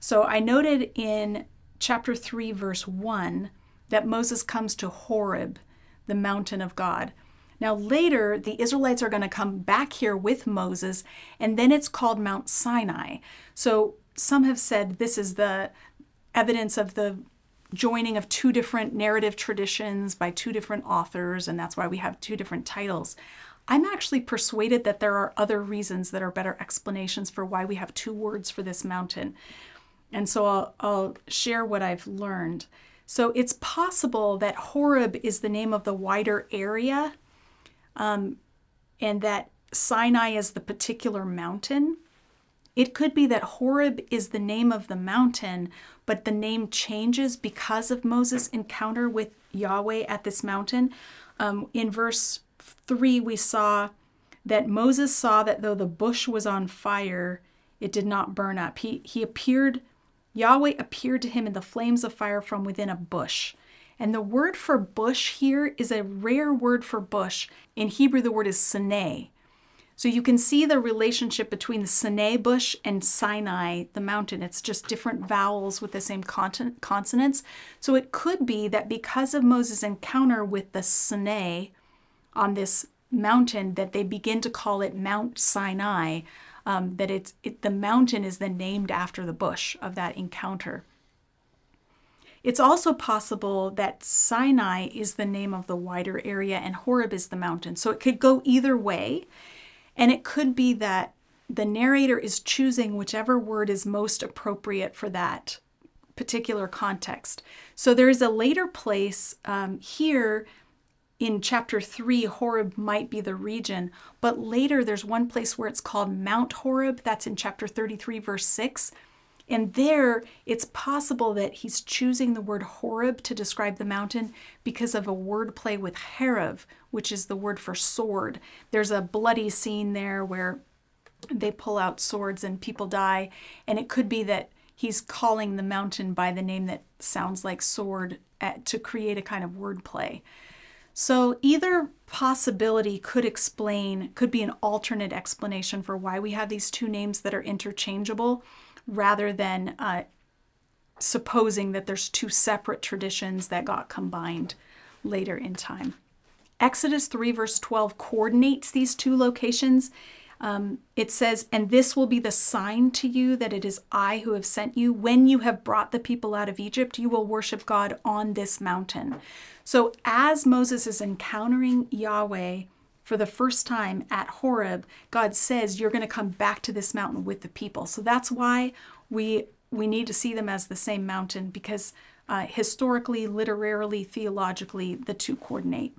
So I noted in chapter 3, verse 1, that Moses comes to Horeb, the mountain of God. Now later, the Israelites are going to come back here with Moses, and then it's called Mount Sinai. So some have said this is the evidence of the joining of two different narrative traditions by two different authors, and that's why we have two different titles. I'm actually persuaded that there are other reasons that are better explanations for why we have two words for this mountain. And so I'll share what I've learned. So it's possible that Horeb is the name of the wider area, and that Sinai is the particular mountain. It could be that Horeb is the name of the mountain, but the name changes because of Moses' encounter with Yahweh at this mountain. In verse 3, we saw that Moses saw that though the bush was on fire, it did not burn up. Yahweh appeared to him in the flames of fire from within a bush. And the word for bush here is a rare word for bush. In Hebrew, the word is Sinai. So you can see the relationship between the Sinai bush and Sinai, the mountain. It's just different vowels with the same consonants. So it could be that because of Moses' encounter with the Sinai on this mountain, that they begin to call it Mount Sinai, that the mountain is then named after the bush of that encounter. It's also possible that Sinai is the name of the wider area and Horeb is the mountain. So it could go either way. And it could be that the narrator is choosing whichever word is most appropriate for that particular context. So there is a later place here in chapter 3, Horeb might be the region, but later there's one place where it's called Mount Horeb. That's in chapter 33, verse 6. And there, it's possible that he's choosing the word Horeb to describe the mountain because of a word play with Herav, which is the word for sword. There's a bloody scene there where they pull out swords and people die. And it could be that he's calling the mountain by the name that sounds like sword to create a kind of word play. So either possibility could be an alternate explanation for why we have these two names that are interchangeable, rather than supposing that there's two separate traditions that got combined later in time. Exodus 3 verse 12 coordinates these two locations. It says, "And this will be the sign to you that it is I who have sent you. When you have brought the people out of Egypt, you will worship God on this mountain." So as Moses is encountering Yahweh for the first time at Horeb, God says, you're going to come back to this mountain with the people. So that's why we need to see them as the same mountain, because historically, literarily, theologically, the two coordinate.